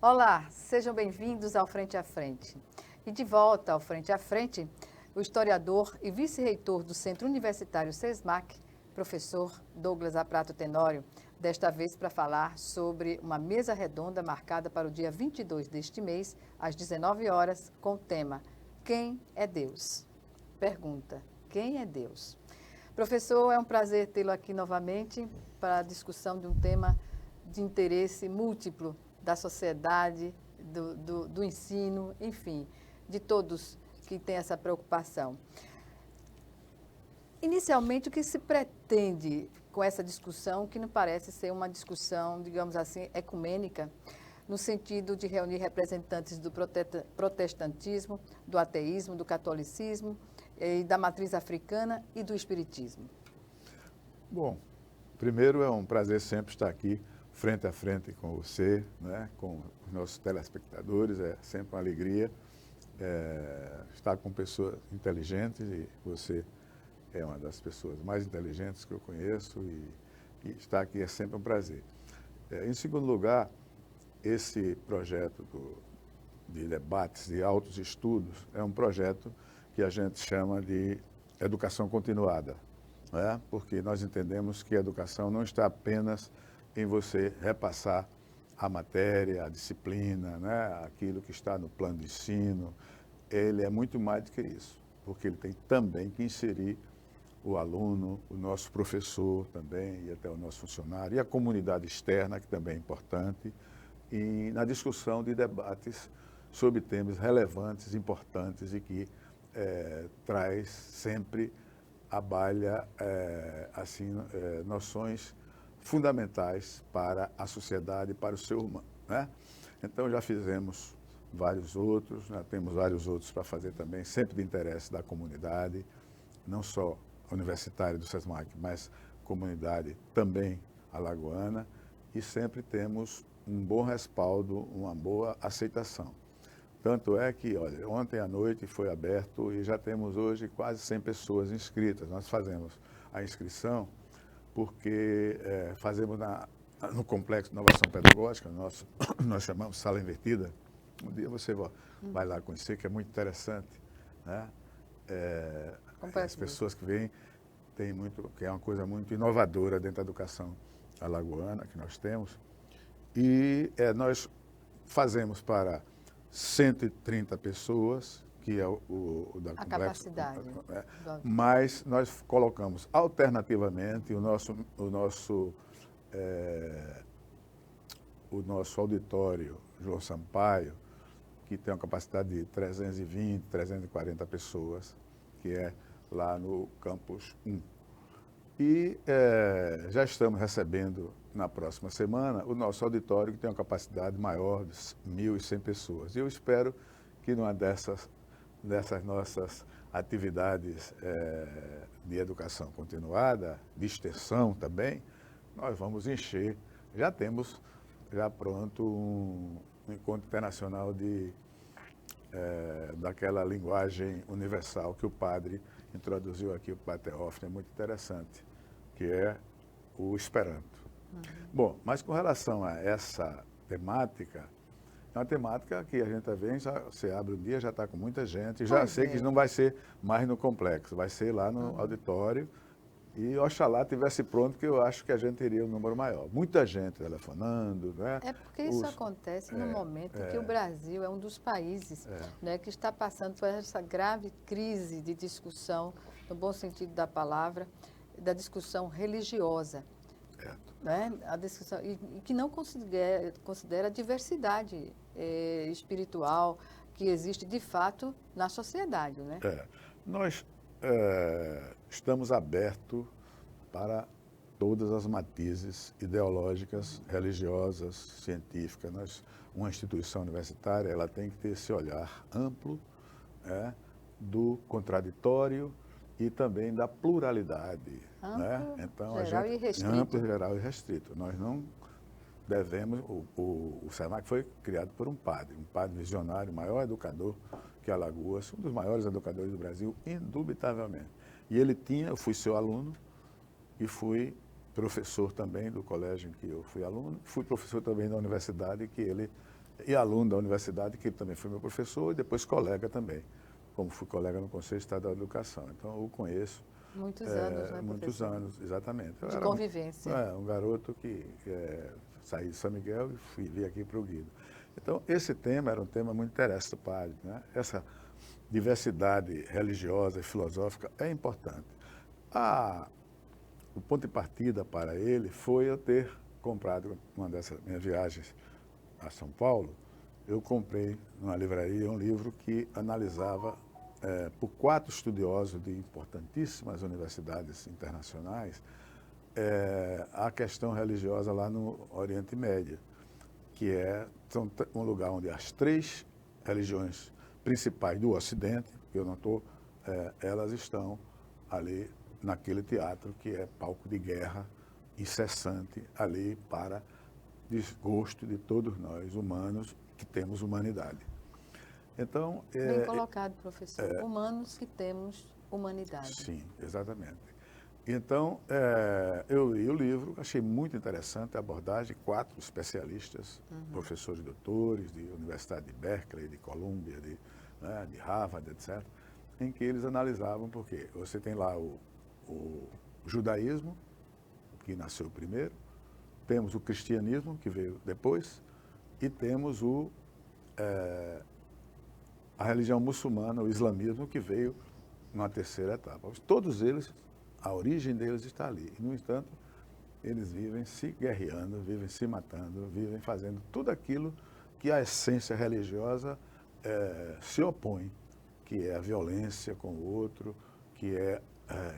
Olá, sejam bem-vindos ao Frente a Frente. E de volta ao Frente a Frente, o historiador e vice-reitor do Centro Universitário SESMAC, professor Douglas Aprato Tenório, desta vez para falar sobre uma mesa redonda marcada para o dia 22 deste mês, às 19 horas, com o tema Quem é Deus? Pergunta, quem é Deus? Professor, é um prazer tê-lo aqui novamente para a discussão de um tema de interesse múltiplo da sociedade, do ensino, enfim, de todos que têm essa preocupação. Inicialmente, o que se pretende com essa discussão, que não parece ser uma discussão, digamos assim, ecumênica, no sentido de reunir representantes do protestantismo, do ateísmo, do catolicismo, e da matriz africana e do espiritismo? Bom, primeiro é um prazer sempre estar aqui frente a frente com você, né, com os nossos telespectadores, é sempre uma alegria estar com pessoas inteligentes e você é uma das pessoas mais inteligentes que eu conheço e estar aqui é sempre um prazer. Em segundo lugar, esse projeto de debates, de altos estudos, é um projeto que a gente chama de educação continuada, né? Porque nós entendemos que a educação não está apenas em você repassar a matéria, a disciplina, né? Aquilo que está no plano de ensino. Ele é muito mais do que isso, porque ele tem também que inserir o aluno, o nosso professor também, e até o nosso funcionário, e a comunidade externa, que também é importante, e na discussão de debates sobre temas relevantes, importantes e que traz sempre à baila noções fundamentais para a sociedade e para o ser humano, né? Então já fizemos vários outros, né? Temos vários outros para fazer também, sempre de interesse da comunidade, não só universitária do SESMAC, mas comunidade também alagoana, e sempre temos um bom respaldo, uma boa aceitação. Tanto é que, olha, ontem à noite foi aberto e já temos hoje quase 100 pessoas inscritas. Nós fazemos a inscrição porque fazemos no Complexo de Inovação Pedagógica, nós chamamos Sala Invertida. Um dia você vai lá conhecer, que é muito interessante, né? As pessoas que vêm têm que é uma coisa muito inovadora dentro da educação alagoana que nós temos. E nós fazemos para 130 pessoas, que é o da A Complexo, capacidade. mas nós colocamos alternativamente o nosso auditório João Sampaio, que tem uma capacidade de 320, 340 pessoas, que é lá no Campus 1. E já estamos recebendo, na próxima semana, o nosso auditório, que tem uma capacidade maior de 1.100 pessoas. E eu espero que numa dessas nossas atividades de educação continuada, de extensão também, nós vamos encher. Já temos pronto um encontro internacional daquela linguagem universal que o padre introduziu aqui, o padre Teófilo, é muito interessante, que é o Esperanto. Bom, mas com relação a essa temática, é uma temática que a gente vem, você abre um dia, já está com muita gente, já sei que não vai ser mais no complexo, vai ser lá no auditório, e oxalá tivesse pronto, que eu acho que a gente teria um número maior. Muita gente telefonando, né? É porque isso acontece no momento que o Brasil é um dos países né, que está passando por essa grave crise de discussão, no bom sentido da palavra, da discussão religiosa. Né? A discussão, e que não considera a diversidade espiritual que existe de fato na sociedade. Né? Nós estamos abertos para todas as matizes ideológicas, religiosas, científicas. Uma instituição universitária, ela tem que ter esse olhar amplo do contraditório e também da pluralidade. Amplo, né? Então, geral e restrito. Amplo, geral e restrito. Nós não devemos... O SESMAC foi criado por um padre visionário, o maior educador que Alagoas, um dos maiores educadores do Brasil, indubitavelmente. E eu fui seu aluno e fui professor também do colégio em que eu fui aluno, fui professor também da universidade que ele e aluno da universidade, que ele também foi meu professor e depois colega também, como fui colega no Conselho Estadual de Educação. Então, eu o conheço Muitos anos, né, muitos professor? anos, exatamente. Eu De era convivência. um garoto que saí de São Miguel e vim aqui para o Guido. Então, esse tema era um tema muito interessante para o padre, né? Essa diversidade religiosa e filosófica é importante. O ponto de partida para ele foi eu ter comprado, uma dessas minhas viagens a São Paulo, eu comprei numa livraria um livro que analisava, por 4 estudiosos de importantíssimas universidades internacionais, a questão religiosa lá no Oriente Médio, que é um lugar onde as 3 religiões principais do Ocidente, que eu não estou, elas estão ali naquele teatro que é palco de guerra incessante ali para desgosto de todos nós humanos que temos humanidade. Então, Bem colocado, professor. Humanos que temos humanidade. Sim, exatamente. Então, eu li o livro, achei muito interessante a abordagem, 4 especialistas, professores doutores de Universidade de Berkeley, de Columbia, de Harvard, etc., em que eles analisavam, porque você tem lá o judaísmo, que nasceu primeiro, temos o cristianismo, que veio depois, e temos a religião muçulmana, o islamismo, que veio numa terceira etapa. Todos eles, a origem deles está ali. E, no entanto, eles vivem se guerreando, vivem se matando, vivem fazendo tudo aquilo que a essência religiosa se opõe, que é a violência com o outro, que é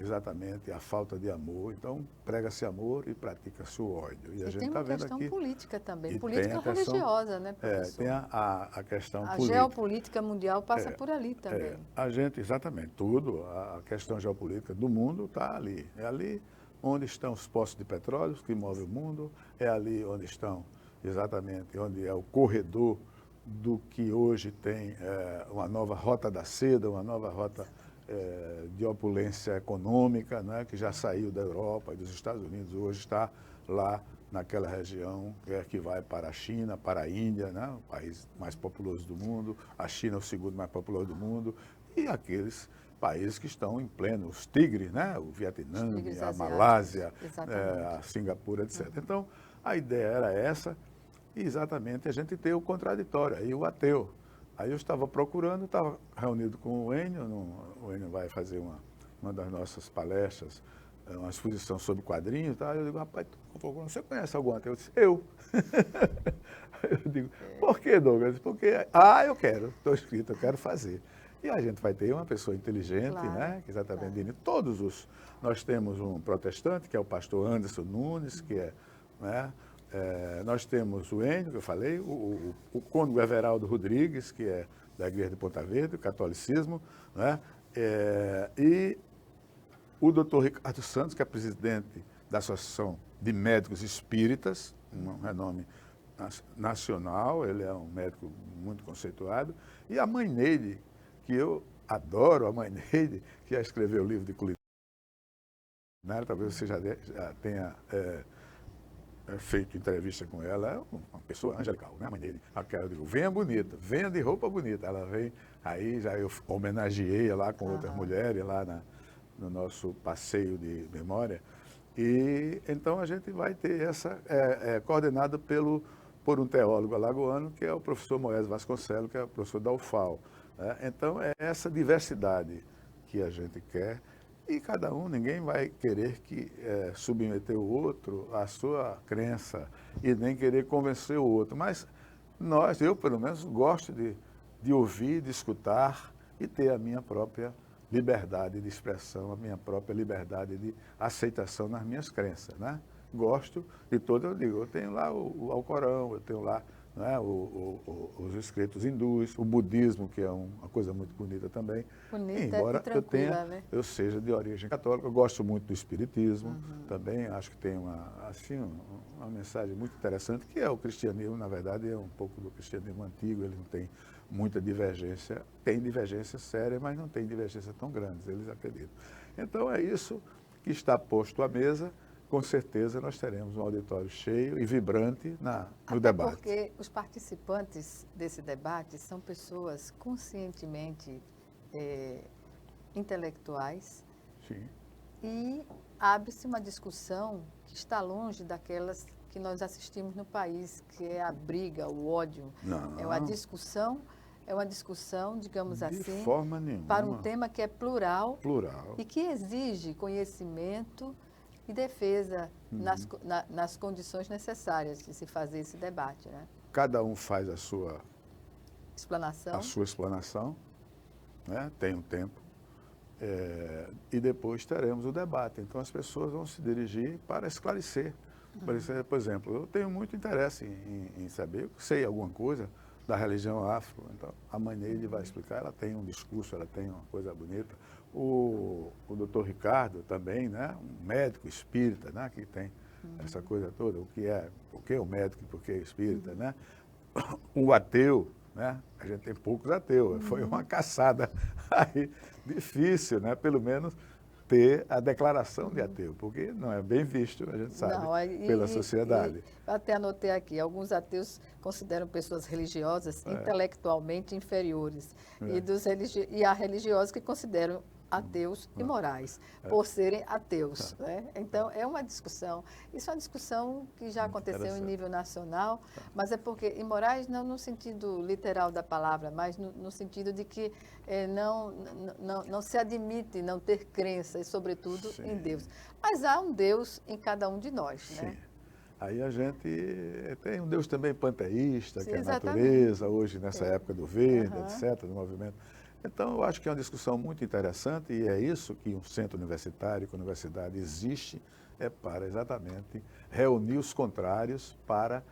exatamente a falta de amor. Então, prega-se amor e pratica-se o ódio. E a gente está vendo aqui... tem uma questão política também, e política religiosa, né, professor? Tem a questão política. A geopolítica mundial passa por ali também. Exatamente, tudo, a questão geopolítica do mundo está ali. É ali onde estão os poços de petróleo que movem o mundo, é ali onde estão, exatamente, onde é o corredor do que hoje tem uma nova rota da seda, uma nova rota de opulência econômica, né, que já saiu da Europa e dos Estados Unidos, hoje está lá naquela região que vai para a China, para a Índia, né, o país mais populoso do mundo, a China é o segundo mais populoso do mundo, e aqueles países que estão em pleno, os tigres, né, o Vietnã, a Malásia, a Singapura, etc. Então, a ideia era essa, e exatamente a gente ter o contraditório, aí o ateu. Aí eu estava procurando, estava reunido com o Enio, o Enio vai fazer uma das nossas palestras, uma exposição sobre quadrinhos, tá? Eu digo, rapaz, você conhece algum ateu? Eu disse, eu. Eu digo, por que, Douglas? Porque, eu quero, estou inscrito, eu quero fazer. E a gente vai ter uma pessoa inteligente, claro, né? Que exatamente, claro. Nós temos um protestante, que é o pastor Anderson Nunes, que né? Nós temos o Enio, que eu falei, o cônego Everaldo Rodrigues, que é da Igreja de Ponta Verde, o catolicismo, né? E o doutor Ricardo Santos, que é presidente da Associação de Médicos Espíritas, um renome nacional, ele é um médico muito conceituado, e a mãe Neide, que eu adoro, a mãe Neide, que já escreveu o livro de culinária, talvez você já tenha... feito entrevista com ela, é uma pessoa angelical, né, a mãe dele. Eu digo, venha bonita, venha de roupa bonita. Ela vem, aí já eu homenageei lá com outras mulheres lá no nosso passeio de memória. E então a gente vai ter essa, coordenada por um teólogo alagoano, que é o professor Moés Vasconcelos, que é o professor da UFAL. Né? Então é essa diversidade que a gente quer. E cada um, ninguém vai querer submeter o outro à sua crença e nem querer convencer o outro. Mas eu pelo menos, gosto de ouvir, de escutar e ter a minha própria liberdade de expressão, a minha própria liberdade de aceitação nas minhas crenças, né? Gosto de todo, eu digo, eu tenho lá o Alcorão, eu tenho lá, né, os escritos hindus, o budismo, que é uma coisa muito bonita também. Bonita, embora né? eu seja de origem católica, eu gosto muito do espiritismo, também acho que tem uma mensagem muito interessante, que é o cristianismo, na verdade, é um pouco do cristianismo antigo, ele não tem muita divergência, tem divergência séria, mas não tem divergência tão grandes, eles acreditam. Então é isso que está posto à mesa, com certeza nós teremos um auditório cheio e vibrante no debate. Porque os participantes desse debate são pessoas conscientemente intelectuais. Sim. E abre-se uma discussão que está longe daquelas que nós assistimos no país, que é a briga, o ódio. Não. É uma discussão, digamos assim, de forma nenhuma. Para um tema que é plural. Plural. E que exige conhecimento e defesa nas condições necessárias de se fazer esse debate, né? Cada um faz a sua explanação, né? Tem um tempo. E depois teremos o debate. Então, as pessoas vão se dirigir para esclarecer. Por exemplo, eu tenho muito interesse em saber, eu sei alguma coisa da religião afro. Então, a Maneide vai explicar, ela tem um discurso, ela tem uma coisa bonita. O doutor Ricardo também, né? Um médico espírita, né? Que tem essa coisa toda, por que o médico e por que espírita, né? O ateu, né? A gente tem poucos ateus, foi uma caçada aí difícil, né? Pelo menos ter a declaração de ateu, porque não é bem visto, a gente sabe, pela sociedade. Até anotei aqui, alguns ateus consideram pessoas religiosas intelectualmente inferiores, e há religiosos que consideram ateus imorais, por serem ateus. Né? Então, é uma discussão. Isso é uma discussão que já aconteceu em nível nacional, mas é porque imorais não no sentido literal da palavra, mas no sentido de que não se admite não ter crença, e sobretudo em Deus. Mas há um Deus em cada um de nós. Sim. Né? Aí a gente tem um Deus também panteísta, que é a natureza, hoje nessa época do verde, etc., do movimento. Então, eu acho que é uma discussão muito interessante e é isso que um centro universitário, que a universidade existe, é para exatamente reunir os contrários para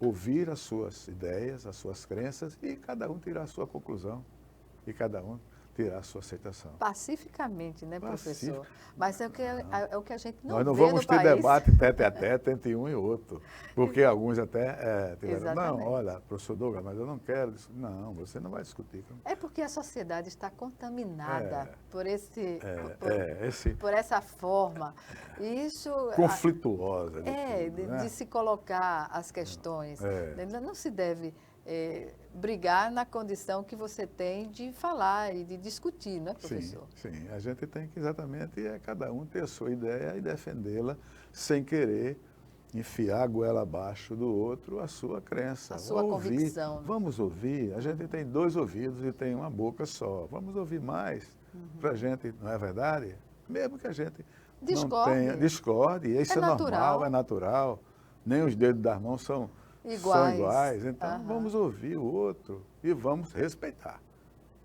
ouvir as suas ideias, as suas crenças e cada um tirar a sua conclusão e cada um tirar a sua aceitação. Pacificamente, né, professor? Mas é o que a gente não vê no país. Nós não vamos ter debate tete a tete entre um e outro, porque alguns até tiveram, não, olha, professor Douglas, mas eu não quero. Não, você não vai discutir. É porque a sociedade está contaminada por essa forma. Isso, conflituosa. De se colocar as questões. Não se deve brigar na condição que você tem de falar e de discutir, não é, professor? Sim, a gente tem que exatamente cada um ter a sua ideia e defendê-la sem querer enfiar a goela abaixo do outro a sua crença. A sua convicção. Né? Vamos ouvir, a gente tem 2 ouvidos e tem uma boca só. Vamos ouvir mais para a gente, não é verdade? Mesmo que a gente discorde, isso é normal, é natural. Nem os dedos das mãos são iguais, então vamos ouvir o outro e vamos respeitar,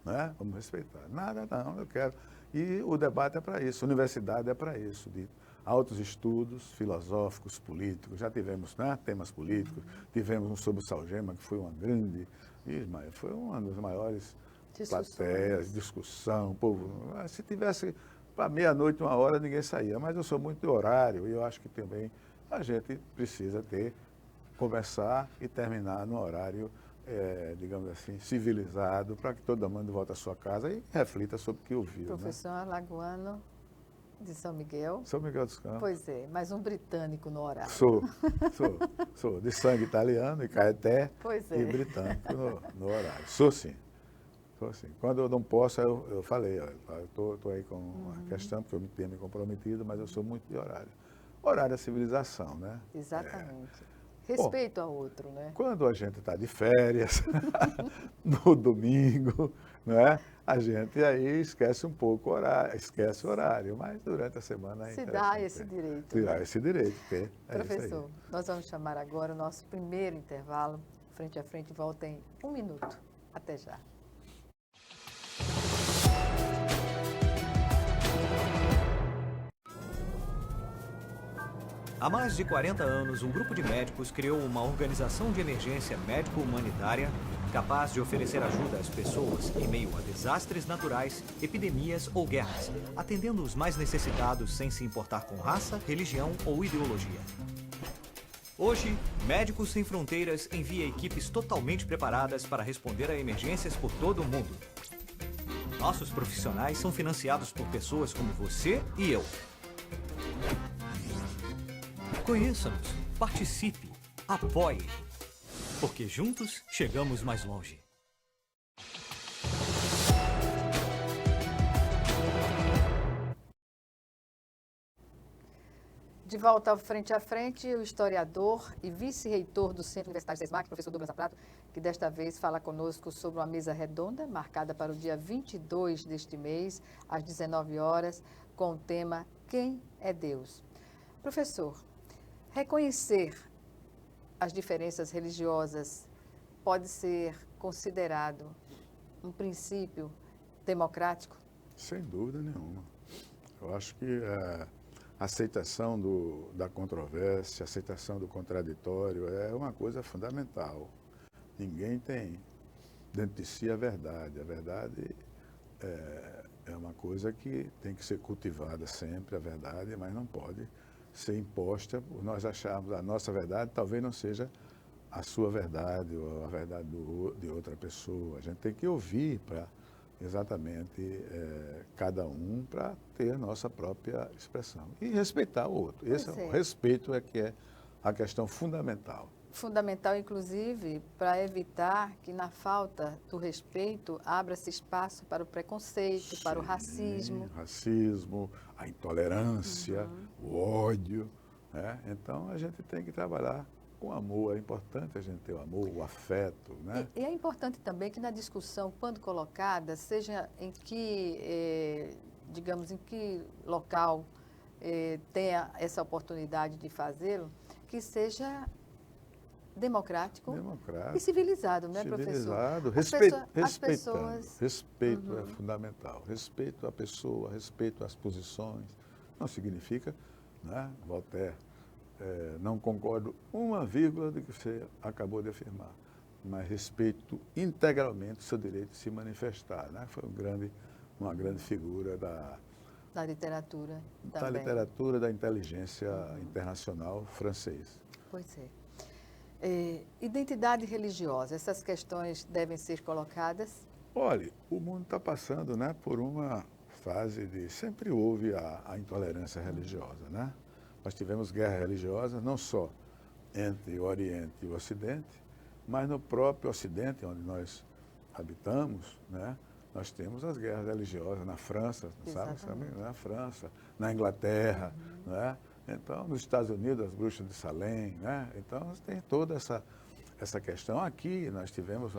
né? Vamos respeitar. Nada não, eu quero. E o debate é para isso, a universidade é para isso, de altos estudos filosóficos, políticos. Já tivemos, né, temas políticos, tivemos um sobre o Salgema, que foi uma grande, foi uma das maiores plateias, discussão, povo. Se tivesse para meia-noite, 1h, ninguém saía, mas eu sou muito de horário e eu acho que também a gente precisa conversar e terminar no horário, digamos assim, civilizado, para que todo mundo volte à sua casa e reflita sobre o que ouviu. Professor alagoano de São Miguel. São Miguel dos Campos. Pois é, mas um britânico no horário. Sou de sangue italiano, e Caeté, e britânico no horário. Sou sim. Quando eu não posso, eu falei, eu estou aí com uma questão, porque eu tenho me comprometido, mas eu sou muito de horário. Horário é civilização, né? Exatamente. Respeito ao outro, né? Quando a gente está de férias, no domingo, né, a gente aí esquece um pouco o horário, mas durante a semana se dá esse direito. Se dá esse direito. Professor, nós vamos chamar agora o nosso primeiro intervalo. Frente a frente, volta em 1 minuto. Até já. Há mais de 40 anos, um grupo de médicos criou uma organização de emergência médico-humanitária capaz de oferecer ajuda às pessoas em meio a desastres naturais, epidemias ou guerras, atendendo os mais necessitados sem se importar com raça, religião ou ideologia. Hoje, Médicos Sem Fronteiras envia equipes totalmente preparadas para responder a emergências por todo o mundo. Nossos profissionais são financiados por pessoas como você e eu. Conheça-nos, participe, apoie, porque juntos chegamos mais longe. De volta ao Frente a Frente, o historiador e vice-reitor do Centro Universitário SESMAC, professor Douglas Aprato, que desta vez fala conosco sobre uma mesa redonda, marcada para o dia 22 deste mês, às 19 horas, com o tema Quem é Deus? Professor, reconhecer as diferenças religiosas pode ser considerado um princípio democrático? Sem dúvida nenhuma. Eu acho que a aceitação da controvérsia, a aceitação do contraditório é uma coisa fundamental. Ninguém tem dentro de si a verdade. A verdade é uma coisa que tem que ser cultivada sempre, a verdade, mas não pode ser imposta por nós acharmos a nossa verdade, talvez não seja a sua verdade ou a verdade de outra pessoa. A gente tem que ouvir para exatamente cada um para ter a nossa própria expressão e respeitar o outro. O respeito é que é a questão fundamental. Fundamental, inclusive, para evitar que na falta do respeito abra-se espaço para o preconceito, Sim, para o racismo. Racismo, a intolerância, o ódio, né? Então a gente tem que trabalhar com amor. É importante a gente ter o amor, o afeto, né? E é importante também que na discussão, quando colocada, seja em que, digamos, em que local tenha essa oportunidade de fazê-lo, que seja democrático e civilizado, não é, civilizado, professor? respeitando. Respeito é fundamental. Respeito à pessoa, respeito às posições. Não significa, né, Voltaire, não concordo uma vírgula do que você acabou de afirmar, mas respeito integralmente o seu direito de se manifestar, né? Foi uma grande figura da literatura também. Da literatura, da inteligência internacional francês. Pois é. Identidade religiosa, essas questões devem ser colocadas? Olha, o mundo está passando, né, por uma fase de... Sempre houve a intolerância religiosa, né? Nós tivemos guerra religiosa, não só entre o Oriente e o Ocidente, mas no próprio Ocidente, onde nós habitamos, né? Nós temos as guerras religiosas na França, sabe? Na França, na Inglaterra, né? Então, nos Estados Unidos, as bruxas de Salem, né? Então, tem toda essa questão. Aqui nós tivemos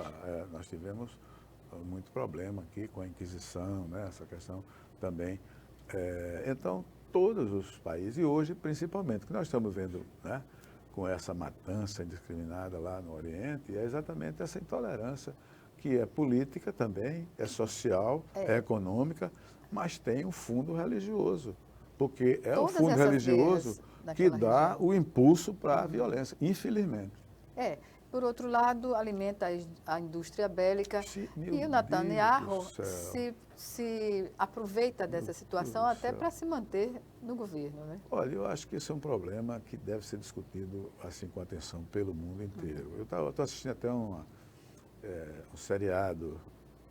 muito problema aqui com a Inquisição, né? Essa questão também. Então, todos os países, e hoje principalmente, o que nós estamos vendo, né, com essa matança indiscriminada lá no Oriente, é exatamente essa intolerância, que é política também, é social, é econômica, mas tem um fundo religioso, porque é o fundo religioso que dá o impulso para a violência, infelizmente. Por outro lado, alimenta a indústria bélica e o Netanyahu se aproveita dessa situação até para se manter no governo, né? Olha, eu acho que esse é um problema que deve ser discutido assim com atenção pelo mundo inteiro. Eu estou assistindo até um seriado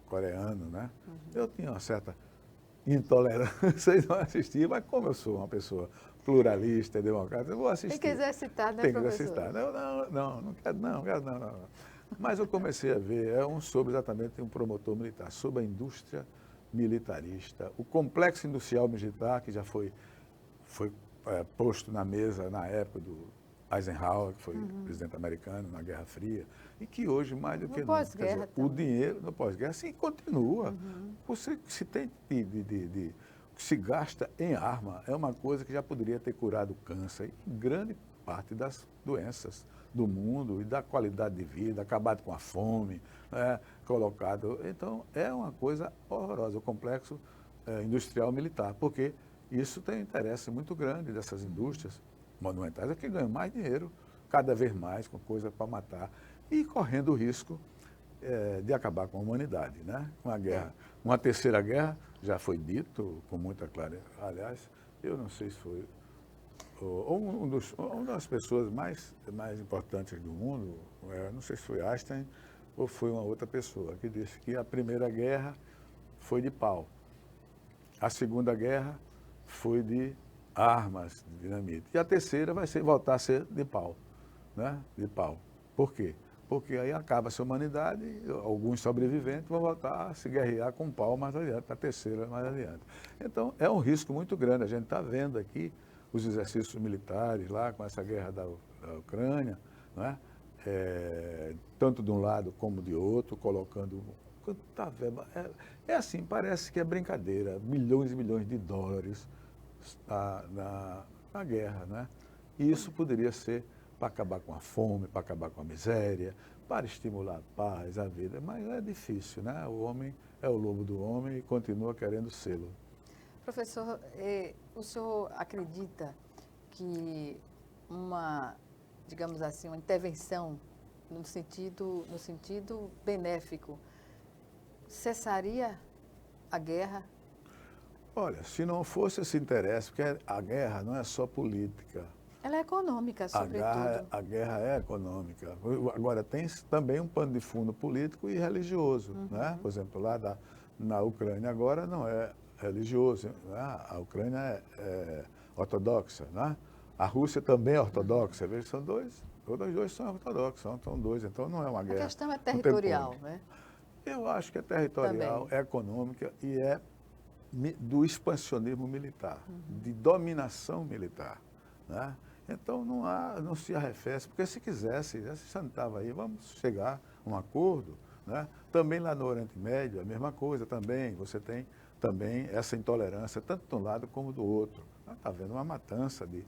coreano, né? Eu tinha uma certa intolerância e não assistia, mas como eu sou uma pessoa pluralista, democrata, eu vou assistir. Tem que exercitar, né, professor? Tem que exercitar. Não quero. Mas eu comecei a ver, sobre exatamente um promotor militar, sobre a indústria militarista, o complexo industrial militar, que já foi posto na mesa na época do Eisenhower, que foi presidente americano na Guerra Fria, e que hoje, mais do que nunca, o dinheiro no pós-guerra, sim, continua. Você se tem se gasta em arma, é uma coisa que já poderia ter curado o câncer e grande parte das doenças do mundo e da qualidade de vida, acabado com a fome, colocado. Então, é uma coisa horrorosa, o complexo industrial militar, porque isso tem um interesse muito grande dessas indústrias monumentais, é que ganham mais dinheiro, cada vez mais, com coisa para matar, e correndo o risco de acabar com a humanidade, né? Uma guerra. Uma terceira guerra, já foi dito com muita clareza. Aliás, eu não sei se foi uma das pessoas mais importantes do mundo, não sei se foi Einstein ou foi uma outra pessoa, que disse que a primeira guerra foi de pau, a segunda guerra foi de armas, dinamite. E a terceira vai voltar a ser de pau, né? De pau. Por quê? Porque aí acaba-se a humanidade, alguns sobreviventes vão voltar a se guerrear com pau mais adiante, a terceira mais adiante. Então, é um risco muito grande. A gente está vendo aqui os exercícios militares lá, com essa guerra da Ucrânia, né? Tanto de um lado como de outro, colocando... É assim, parece que é brincadeira, milhões e milhões de dólares na guerra, né? E isso poderia ser para acabar com a fome, para acabar com a miséria, para estimular a paz, a vida. Mas é difícil, né? O homem é o lobo do homem e continua querendo sê-lo. Professor, o senhor acredita que digamos assim, uma intervenção no sentido benéfico cessaria a guerra? Olha, se não fosse esse interesse, porque a guerra não é só política. Ela é econômica, sobretudo. A guerra é econômica. Agora, tem também um pano de fundo político e religioso, né? Por exemplo, lá na Ucrânia agora não é religioso, né? A Ucrânia é ortodoxa, né? A Rússia também é ortodoxa. Veja, são dois, todos dois são ortodoxos, são dois, então não é uma guerra. A questão é territorial, né? Eu acho que é territorial, também. É econômica e é do expansionismo militar, de dominação militar, né? Então não se arrefece, porque se quisesse, já se sentava aí, vamos chegar a um acordo, né? Também lá no Oriente Médio, a mesma coisa também, você tem também essa intolerância, tanto de um lado como do outro. Está havendo uma matança de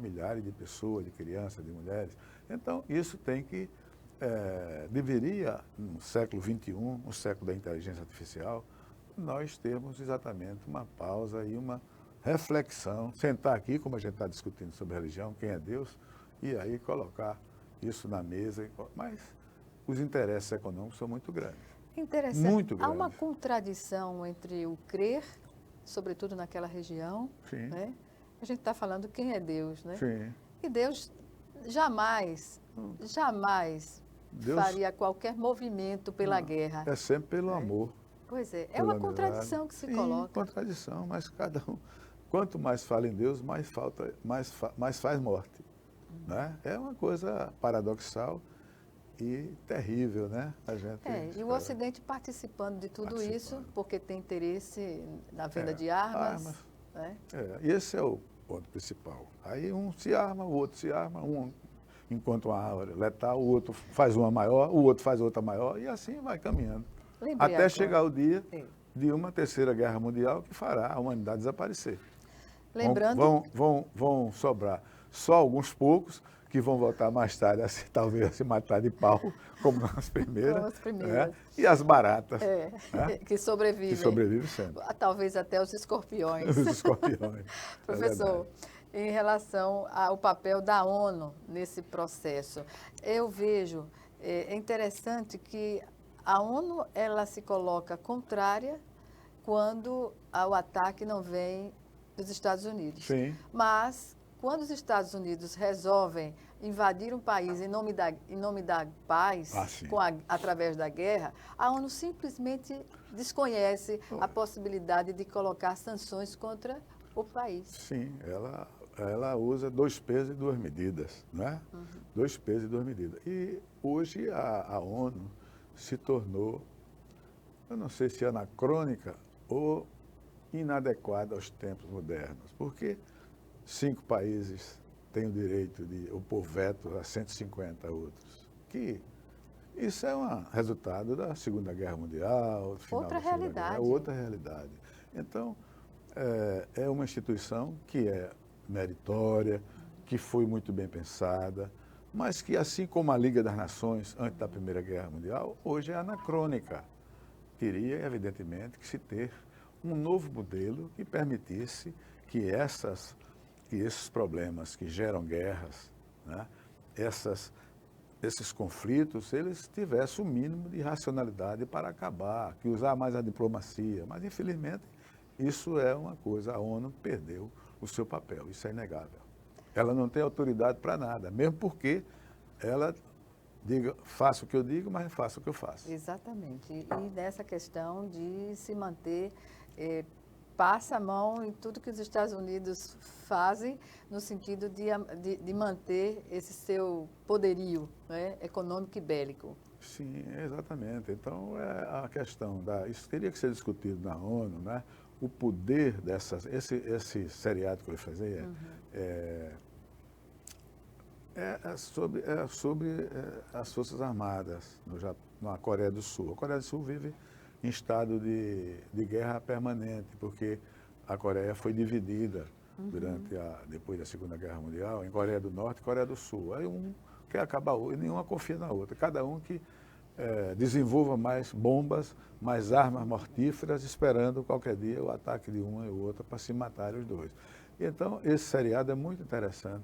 milhares de pessoas, de crianças, de mulheres. Então, isso tem que, deveria, no século XXI, no século da inteligência artificial, nós termos exatamente uma pausa e uma reflexão, sentar aqui, como a gente está discutindo sobre religião, quem é Deus, e aí colocar isso na mesa. Mas os interesses econômicos são muito grandes. Interessante. Muito grandes. Há uma contradição entre o crer, sobretudo naquela região, Sim. Né? A gente está falando quem é Deus, né? Sim. E Deus jamais faria qualquer movimento pela guerra. É sempre pelo amor. Pois é, é uma contradição que se coloca. Contradição, mas cada um, quanto mais fala em Deus, mais faz morte, né? É uma coisa paradoxal e terrível, né? A gente e o Ocidente participando de tudo isso, porque tem interesse na venda de armas. Né? E esse é o ponto principal. Aí um se arma, o outro se arma, um encontra uma arma letal, o outro faz uma maior, o outro faz outra maior, e assim vai caminhando. Até chegar o dia de uma terceira guerra mundial que fará a humanidade desaparecer. Lembrando... Vão sobrar só alguns poucos que vão voltar mais tarde, talvez a se matar de pau, como nas primeiras. E as baratas. Né? Que sobrevivem. Que sobrevivem sempre. Talvez até os escorpiões. Os escorpiões. Professor, em relação ao papel da ONU nesse processo, eu vejo, é interessante que a ONU ela se coloca contrária quando o ataque não vem dos Estados Unidos. Sim. Mas quando os Estados Unidos resolvem invadir um país em nome da paz, através da guerra, a ONU simplesmente desconhece a possibilidade de colocar sanções contra o país. Sim, ela usa 2 pesos e 2 medidas, né? 2 pesos e 2 medidas. E hoje a ONU se tornou, eu não sei se anacrônica ou inadequada aos tempos modernos, porque 5 países têm o direito de opor veto a 150 outros. Isso é um resultado da Segunda Guerra Mundial, final outra da Segunda realidade. Guerra, outra realidade. Então, é uma instituição que é meritória, que foi muito bem pensada, mas que, assim como a Liga das Nações, antes da Primeira Guerra Mundial, hoje é anacrônica. Teria, evidentemente, que se ter um novo modelo que permitisse que esses problemas que geram guerras, né, esses conflitos, eles tivessem o mínimo de racionalidade para acabar, que usar mais a diplomacia. Mas, infelizmente, isso é uma coisa, a ONU perdeu o seu papel, isso é inegável. Ela não tem autoridade para nada, mesmo porque ela diga, faça o que eu digo, mas não faça o que eu faço. Exatamente. E nessa questão de se manter passa a mão em tudo que os Estados Unidos fazem no sentido de manter esse seu poderio, né, econômico e bélico. Sim, exatamente. Então, a questão isso teria que ser discutido na ONU, né? O poder esse seriado que eu vou fazer é sobre as Forças Armadas na Coreia do Sul. A Coreia do Sul vive em estado de guerra permanente, porque a Coreia foi dividida depois da Segunda Guerra Mundial em Coreia do Norte e Coreia do Sul. Aí um quer acabar e nenhuma confia na outra. Cada um que desenvolva mais bombas, mais armas mortíferas, esperando qualquer dia o ataque de uma e outra para se matarem os dois. E então, esse seriado é muito interessante.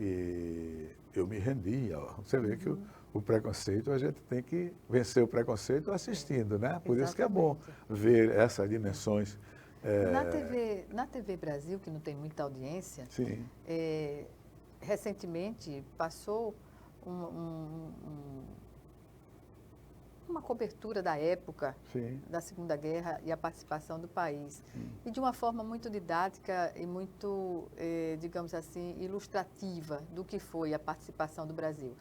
E eu me rendi. Você vê que o preconceito, a gente tem que vencer o preconceito assistindo, né? Por isso que é bom ver essas dimensões. Na TV Brasil, que não tem muita audiência, Sim. Recentemente passou uma cobertura da época da Segunda Guerra e a participação do país. E de uma forma muito didática e muito, digamos assim, ilustrativa do que foi a participação do Brasil.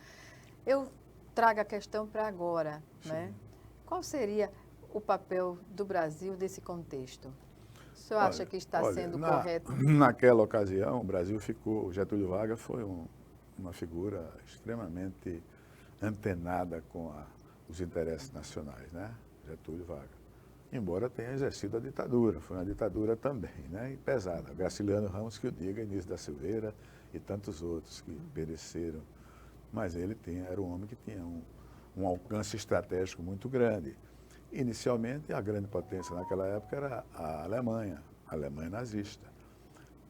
Eu trago a questão para agora, né? Qual seria o papel do Brasil nesse contexto? O senhor acha que está sendo correto? Naquela ocasião, o Brasil Getúlio Vargas foi uma figura extremamente antenada com os interesses nacionais, né? Getúlio Vargas. Embora tenha exercido a ditadura, foi uma ditadura também, né? E pesada. Graciliano Ramos que o diga, Início da Silveira e tantos outros que pereceram. Mas ele era um homem que tinha um alcance estratégico muito grande. Inicialmente, a grande potência naquela época era a Alemanha nazista.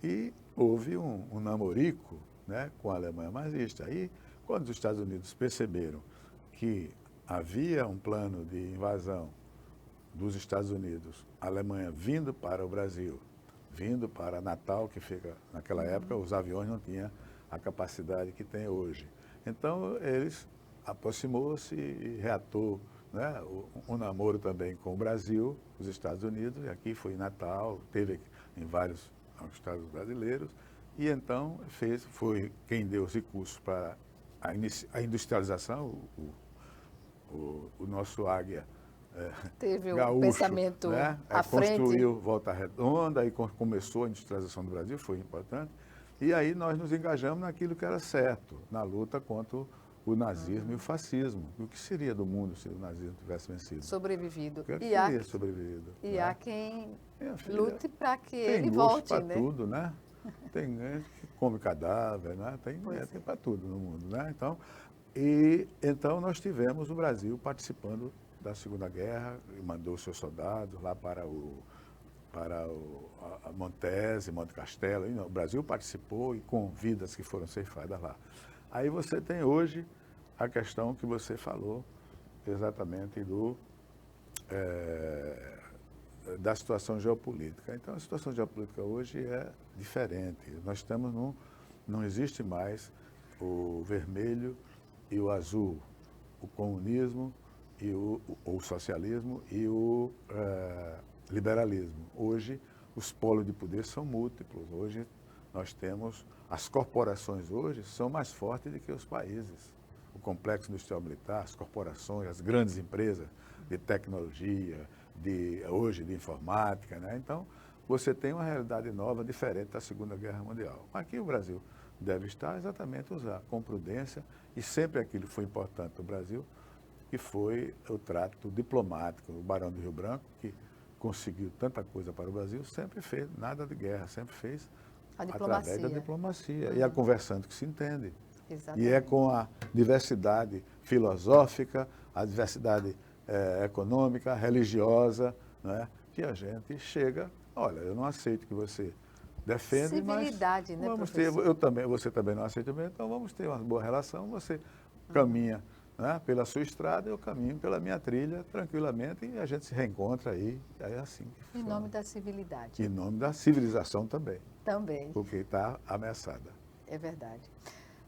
E houve um namorico, né, com a Alemanha nazista. Aí, quando os Estados Unidos perceberam que havia um plano de invasão dos Estados Unidos, a Alemanha vindo para o Brasil, vindo para Natal, que fica, naquela época, os aviões não tinham a capacidade que tem hoje. Então, eles aproximou-se e reatou, né, um namoro também com o Brasil, os Estados Unidos, e aqui foi em Natal, teve em vários estados brasileiros, e então foi quem deu os recursos para a industrialização, o nosso Águia teve gaúcho, um pensamento né, à frente. Construiu Volta Redonda, aí começou a industrialização do Brasil, foi importante, e aí nós nos engajamos naquilo que era certo, na luta contra o nazismo e o fascismo. O que seria do mundo se o nazismo tivesse vencido? Sobrevivido. Sobrevivido. E né? há quem filha, lute para que ele tem volte, para né? tudo, né? Tem gente que come cadáver, né? Tem para tudo no mundo, né? Então nós tivemos o Brasil participando da Segunda Guerra e mandou seus soldados lá para Montese, Monte Castelo. E o Brasil participou e com vidas que foram ceifadas lá. Aí você tem hoje a questão que você falou exatamente da situação geopolítica. Então, a situação geopolítica hoje é diferente. Nós estamos não existe mais o vermelho e o azul, o comunismo e o socialismo e o liberalismo. Hoje, os polos de poder são múltiplos. Hoje, nós temos, as corporações hoje são mais fortes do que os países. O complexo industrial militar, as corporações, as grandes empresas de tecnologia, hoje de informática, né? Então, você tem uma realidade nova, diferente da Segunda Guerra Mundial. Aqui o Brasil deve estar exatamente usar com prudência, e sempre aquilo que foi importante no Brasil, que foi o trato diplomático. O Barão do Rio Branco, que conseguiu tanta coisa para o Brasil, sempre fez nada de guerra, sempre fez através da diplomacia. E é conversando que se entende. Exatamente. E é com a diversidade filosófica, a diversidade econômica, religiosa, né, que a gente chega, olha, eu não aceito que você defenda, civilidade, mas né, vamos professor? ter, você também não aceita bem, então vamos ter uma boa relação, você caminha, né, pela sua estrada, eu caminho pela minha trilha tranquilamente e a gente se reencontra aí, é assim que funciona. Em nome da civilidade. Em nome da civilização também. Também. Porque está ameaçada. É verdade.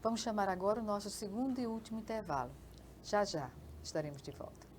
Vamos chamar agora o nosso segundo e último intervalo. Já estaremos de volta.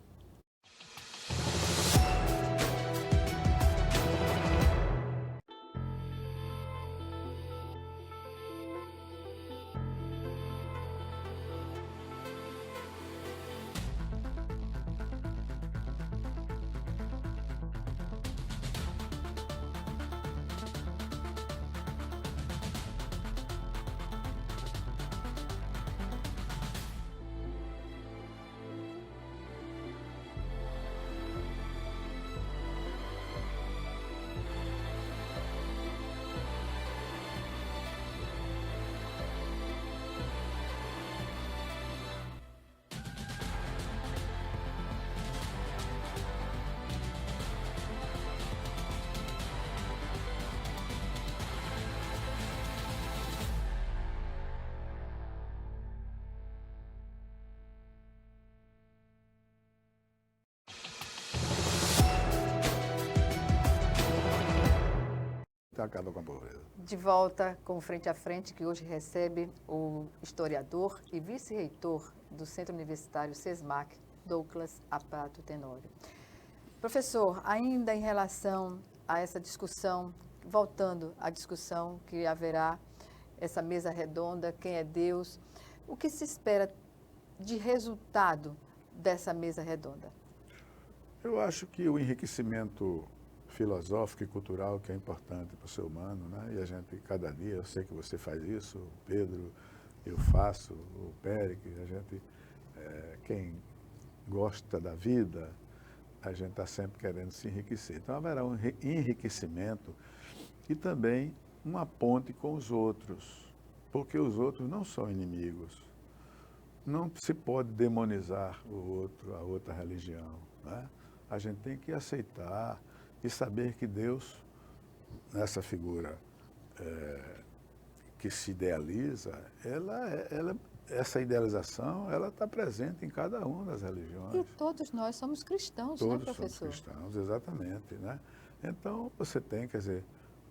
acaba com a pobreza. De volta com o Frente a Frente, que hoje recebe o historiador e vice-reitor do Centro Universitário SESMAC, Douglas Aprato Tenório. Professor, ainda em relação a essa discussão, voltando à discussão que haverá essa mesa redonda, quem é Deus, o que se espera de resultado dessa mesa redonda? Eu acho que o enriquecimento filosófico e cultural que é importante para o ser humano, né? E a gente, cada dia, eu sei que você faz isso, o Pedro, eu faço, o Péric, a gente, quem gosta da vida, a gente está sempre querendo se enriquecer. Então, haverá um enriquecimento e também uma ponte com os outros, porque os outros não são inimigos. Não se pode demonizar o outro, a outra religião, né? A gente tem que aceitar e saber que Deus, nessa figura que se idealiza, essa idealização, ela está presente em cada uma das religiões. E todos nós somos cristãos, Todos né, professor? somos cristãos, exatamente, né? Então, você tem, quer dizer,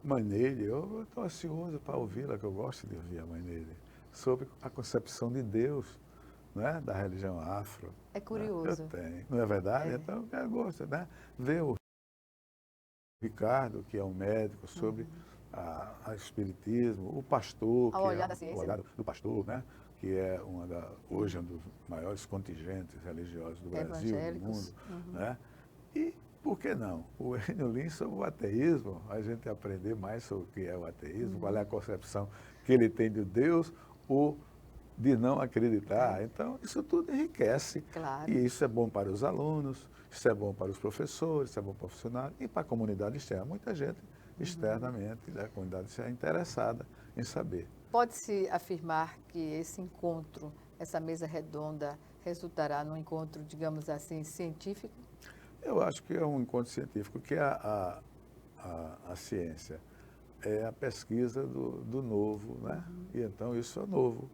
Mãe Neide, eu estou ansioso para ouvi-la, que eu gosto de ouvir a Mãe Neide, sobre a concepção de Deus, né, da religião afro. É curioso. Eu tenho, não é verdade? Então, eu gosto, né? Ver o Ricardo, que é um médico, sobre a espiritismo, o pastor, Ao que olhar é da ciência. o olhar do pastor, né? Que é hoje um dos maiores contingentes religiosos do Brasil, do mundo, né? E por que não? O Enio Lins sobre o ateísmo, a gente aprender mais sobre o que é o ateísmo, qual é a concepção que ele tem de Deus, ou de não acreditar. Então, isso tudo enriquece. Claro. E isso é bom para os alunos, isso é bom para os professores, isso é bom para o funcionário e para a comunidade externa. Muita gente externamente da comunidade é interessada em saber. Pode-se afirmar que esse encontro, essa mesa redonda, resultará num encontro, digamos assim, científico? Eu acho que é um encontro científico, que a ciência é a pesquisa do novo, né? E então isso é novo.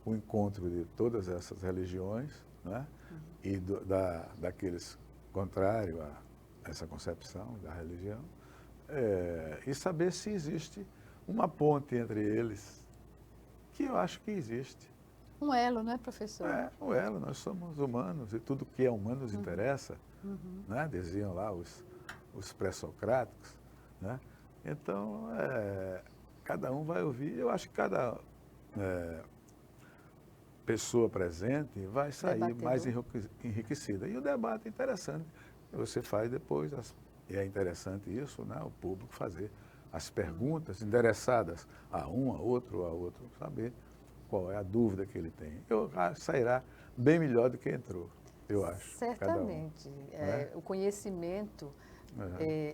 O encontro de todas essas religiões, né? E daqueles contrários a essa concepção da religião, e saber se existe uma ponte entre eles, que eu acho que existe. Um elo, não é, professor? É, um elo, nós somos humanos e tudo que é humano nos interessa, né? Diziam lá os pré-socráticos, né? Então, cada um vai ouvir, eu acho que cada pessoa presente vai sair mais enriquecida. E o debate é interessante, você faz depois, e é interessante isso, né? O público fazer as perguntas endereçadas a um, a outro, saber qual é a dúvida que ele tem. Eu acho que sairá bem melhor do que entrou, eu acho. Certamente. Né? O conhecimento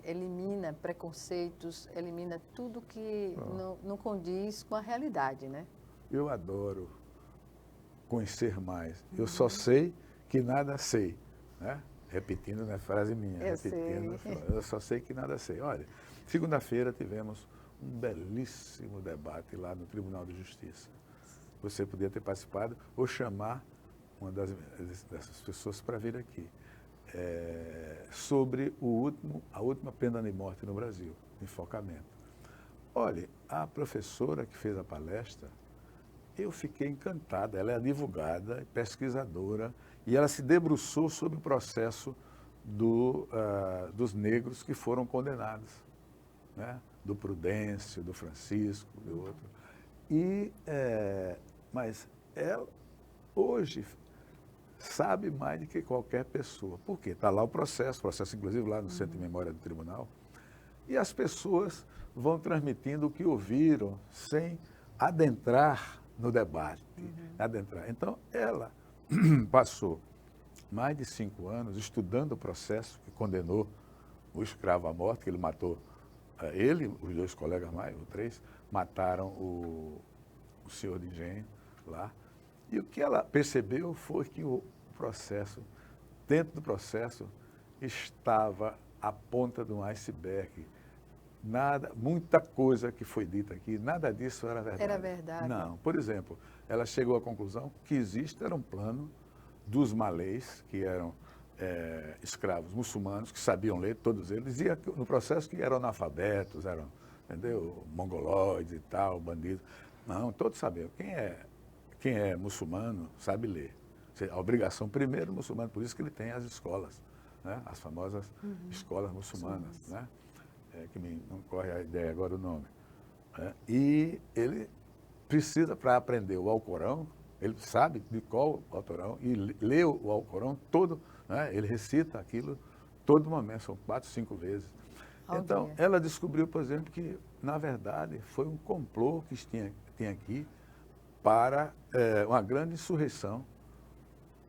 elimina preconceitos, elimina tudo que não condiz com a realidade, né? Eu adoro conhecer mais. Eu só sei que nada sei, né? Repetindo, né, frase minha. Eu só sei que nada sei. Olha, segunda-feira tivemos um belíssimo debate lá no Tribunal de Justiça. Você podia ter participado ou chamar uma dessas pessoas para vir aqui. Sobre a última pena de morte no Brasil, enfocamento. Olha, a professora que fez a palestra, eu fiquei encantada. Ela é advogada, pesquisadora, e ela se debruçou sobre o processo dos negros que foram condenados, né? Do Prudêncio, do Francisco, do outro. Mas ela, hoje, sabe mais do que qualquer pessoa. Por quê? Está lá o processo inclusive lá no Centro de Memória do Tribunal, e as pessoas vão transmitindo o que ouviram, sem adentrar no debate. Então, ela passou mais de 5 anos estudando o processo que condenou o escravo à morte, que ele matou, ele, os 2 colegas mais, os 3, mataram o senhor de engenho lá. E o que ela percebeu foi que o processo, dentro do processo, estava a ponta de um iceberg. Muita coisa que foi dita aqui, nada disso era verdade. Era verdade. Não. Por exemplo, ela chegou à conclusão que era um plano dos malês, que eram escravos muçulmanos, que sabiam ler, todos eles, e no processo que eram analfabetos, entendeu? Mongoloides e tal, bandido. Não, todos sabem. Quem é muçulmano sabe ler. A obrigação, primeiro, muçulmano, por isso que ele tem as escolas, né? As famosas escolas muçulmanas, né? Que não corre a ideia agora o nome. Né? E ele precisa, para aprender o Alcorão, ele sabe de qual o Alcorão e lê o Alcorão todo, né? Ele recita aquilo todo momento, são 4, 5 vezes. Então, ela descobriu, por exemplo, que, na verdade, foi um complô que tinha aqui para uma grande insurreição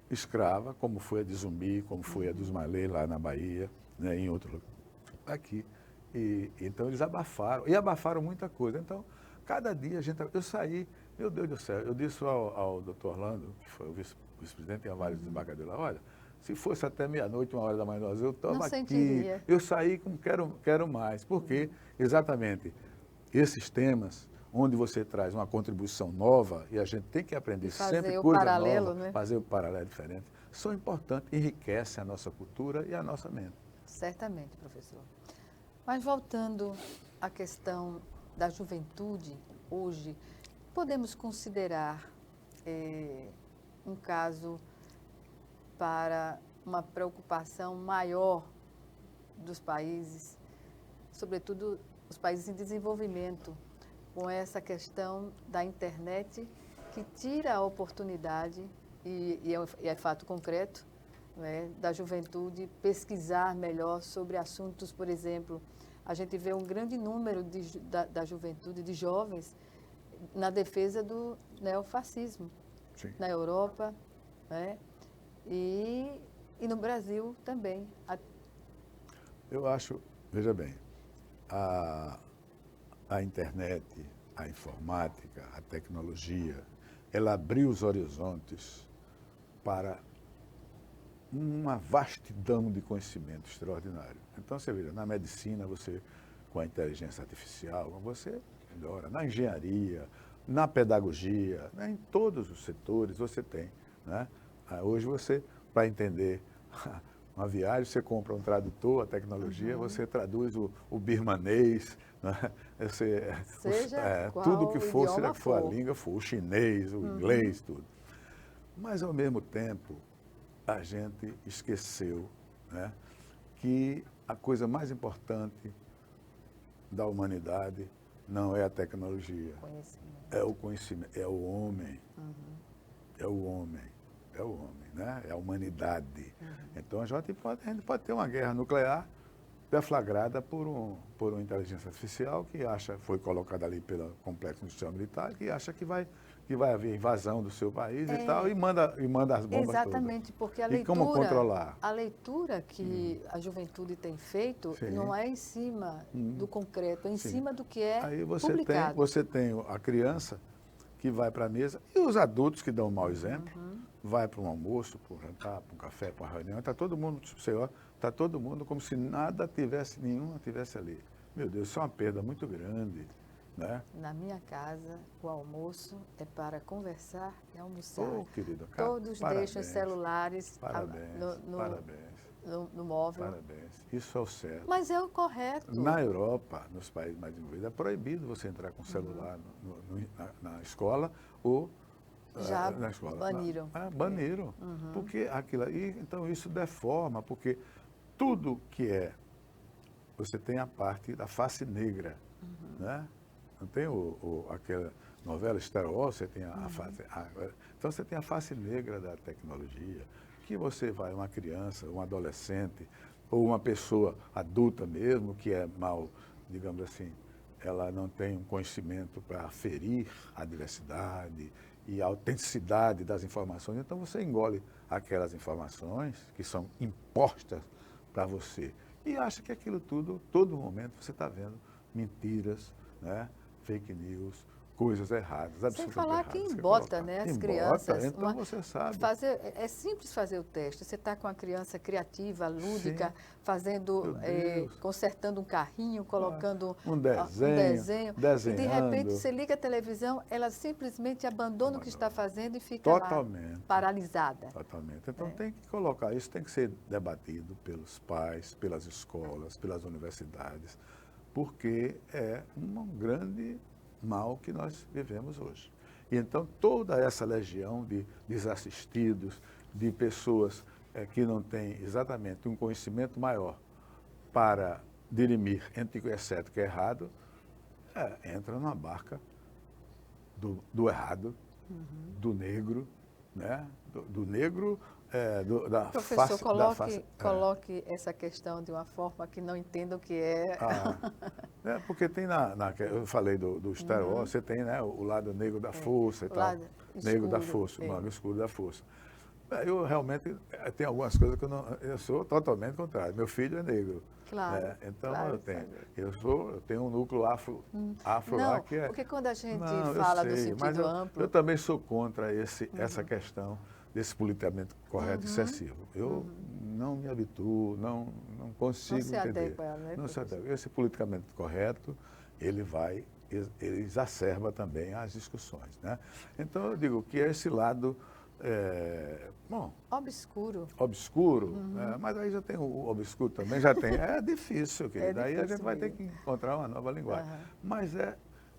escrava, como foi a de Zumbi, como foi a dos Malês lá na Bahia, né, em outro lugar, aqui. Então eles abafaram, e abafaram muita coisa. Então, cada dia eu saí, meu Deus do céu, eu disse ao doutor Orlando, que foi o vice-presidente, tem vários desembargadores lá, olha, se fosse até meia-noite, 1h da manhã, eu estava aqui. Sentiria. Eu saí com quero mais, porque exatamente esses temas onde você traz uma contribuição nova, e a gente tem que aprender sempre coisa nova, né? fazer o paralelo diferente, são importantes, enriquecem a nossa cultura e a nossa mente. Certamente, professor. Mas voltando à questão da juventude, hoje, podemos considerar um caso para uma preocupação maior dos países, sobretudo os países em desenvolvimento, com essa questão da internet que tira a oportunidade, e é fato concreto, né, da juventude pesquisar melhor sobre assuntos, por exemplo, a gente vê um grande número da juventude, de jovens, na defesa do neofascismo, Sim. Na Europa, né, e no Brasil também. Eu acho, veja bem, a internet, a informática, a tecnologia, ela abriu os horizontes para uma vastidão de conhecimento extraordinário. Então, você vê, na medicina, você, com a inteligência artificial, você melhora. Na engenharia, na pedagogia, né, em todos os setores você tem. Né? Hoje você, para entender uma viagem, você compra um tradutor, a tecnologia, você traduz o birmanês, né? Tudo que for, seja que for a língua, o chinês, o inglês, tudo. Mas, ao mesmo tempo, a gente esqueceu, né, que a coisa mais importante da humanidade não é a tecnologia, é o conhecimento, é o homem, é o homem, né? É a humanidade. Então a gente pode ter uma guerra nuclear deflagrada por uma inteligência artificial que foi colocada ali pelo complexo industrial militar, que acha que vai haver invasão do seu país e tal, e manda as bombas exatamente, todas. Porque E como controlar? A leitura que a juventude tem feito não é em cima do concreto, é em cima do que é Aí publicado. Você tem a criança que vai para a mesa, e os adultos que dão um mau exemplo, vai para um almoço, para um jantar, para um café, para uma reunião, está todo mundo, está todo mundo como se nada nenhuma tivesse ali. Meu Deus, isso é uma perda muito grande. Né? Na minha casa, o almoço é para conversar e almoçar. Oh, querido, todos deixam os celulares no móvel. Parabéns. Isso é o certo. Mas é o correto. Na Europa, nos países mais desenvolvidos, é proibido você entrar com celular na escola ou já na escola. baniram. Baniram. Porque aquilo aí, então isso deforma, porque tudo que você tem a parte da face negra, né? Não tem aquela novela Star Wars, você tem a face... Então você tem a face negra da tecnologia, que você vai, uma criança, um adolescente, ou uma pessoa adulta mesmo, que é mal, digamos assim, ela não tem um conhecimento para aferir a diversidade e a autenticidade das informações, então você engole aquelas informações que são impostas para você e acha que aquilo tudo, todo momento, você está vendo mentiras, né? Fake news, coisas erradas, absolutamente sem falar erradas. Que embota, né, as crianças. Então você sabe. É simples fazer o teste. Você está com uma criança criativa, lúdica, consertando um carrinho, colocando um desenho, e de repente você liga a televisão, ela simplesmente abandona o que está fazendo e fica lá, paralisada. Totalmente. Então tem que colocar, isso tem que ser debatido pelos pais, pelas escolas, pelas universidades, porque é um grande mal que nós vivemos hoje. E então toda essa legião de desassistidos, de pessoas que não têm exatamente um conhecimento maior para dirimir entre o que é certo e o que é errado, entra numa barca do errado, do negro, né? Do negro, da Professor, face... coloque essa questão de uma forma que não entenda o que é. Porque tem eu falei do Star Wars, você tem, né, o lado negro da força e tal. Lado Negro da escuro, força, o lado escuro da força. Eu realmente tenho algumas coisas que eu sou totalmente contrário. Meu filho é negro. Claro. Né? Então claro, eu tenho um núcleo afro não, lá que é. porque quando a gente Não, fala eu do sei, mas sentido amplo. eu também sou contra essa questão desse politicamente correto excessivo. Eu não me habituo, não consigo Não se entender. adequa, né, Não se adequa. Esse politicamente correto, ele exacerba também as discussões. Né? Então, eu digo que esse lado, Obscuro. mas aí já tem o obscuro também, já tem. É difícil, querido. Aí a difícil gente vai ter mesmo. que encontrar uma nova linguagem. Mas é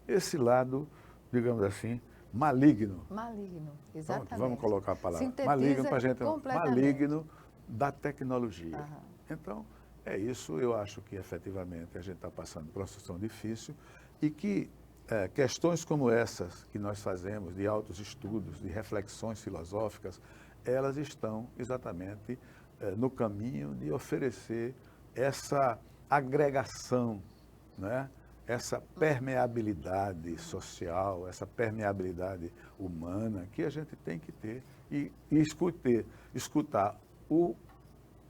esse lado, digamos assim, maligno. Maligno, exatamente. Pronto, vamos colocar a palavra. Sintetiza Maligno para a gente. completamente. Maligno da tecnologia. Então, é isso. Eu acho que efetivamente a gente está passando por uma situação difícil e que questões como essas que nós fazemos, de altos estudos, de reflexões filosóficas, elas estão exatamente no caminho de oferecer essa agregação, né? Essa permeabilidade social, essa permeabilidade humana que a gente tem que ter e escutar o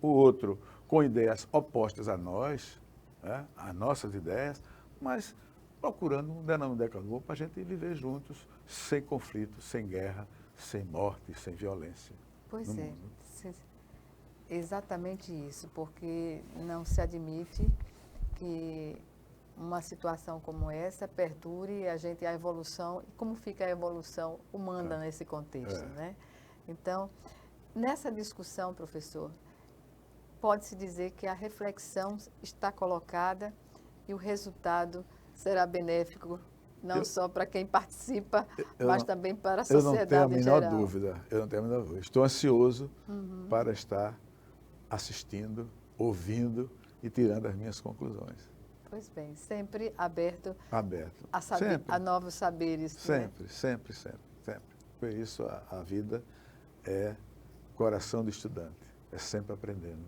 outro com ideias opostas a nós, né? As nossas ideias, mas procurando um denominador para a gente viver juntos, sem conflito, sem guerra, sem morte, sem violência. Pois é, exatamente isso, porque não se admite que uma situação como essa perdure a evolução, e como fica a evolução humana nesse contexto, né? Então, nessa discussão, professor, pode-se dizer que a reflexão está colocada e o resultado será benéfico, não só para quem participa, mas também para a sociedade em geral. Eu não tenho a menor dúvida. Estou ansioso para estar assistindo, ouvindo e tirando as minhas conclusões. Pois bem, sempre aberto Sempre. a novos saberes. Sempre, né? sempre. Por isso a vida é coração do estudante, é sempre aprendendo.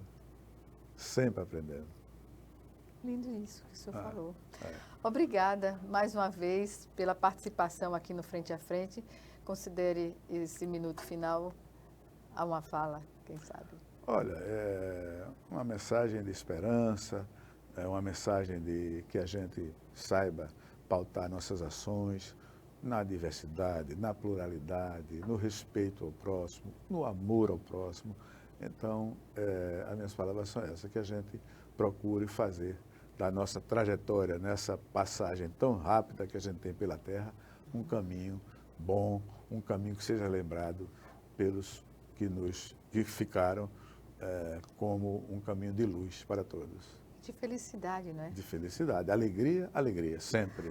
Sempre aprendendo. Lindo isso que o senhor falou. Obrigada, mais uma vez, pela participação aqui no Frente a Frente. Considere esse minuto final a uma fala, quem sabe. Olha, é uma mensagem de esperança, é uma mensagem de que a gente saiba pautar nossas ações na diversidade, na pluralidade, no respeito ao próximo, no amor ao próximo. Então, as minhas palavras são essas, que a gente procure fazer da nossa trajetória, nessa passagem tão rápida que a gente tem pela Terra, um caminho bom, um caminho que seja lembrado pelos que ficaram como um caminho de luz para todos. De felicidade, não é? De felicidade. Alegria, alegria, sempre.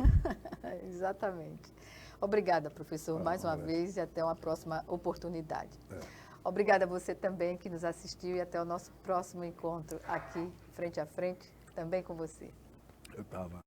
Exatamente. Obrigada, professor, mais uma vez e até uma próxima oportunidade. Obrigada a você também que nos assistiu e até o nosso próximo encontro aqui, frente a frente, também com você. Eu estava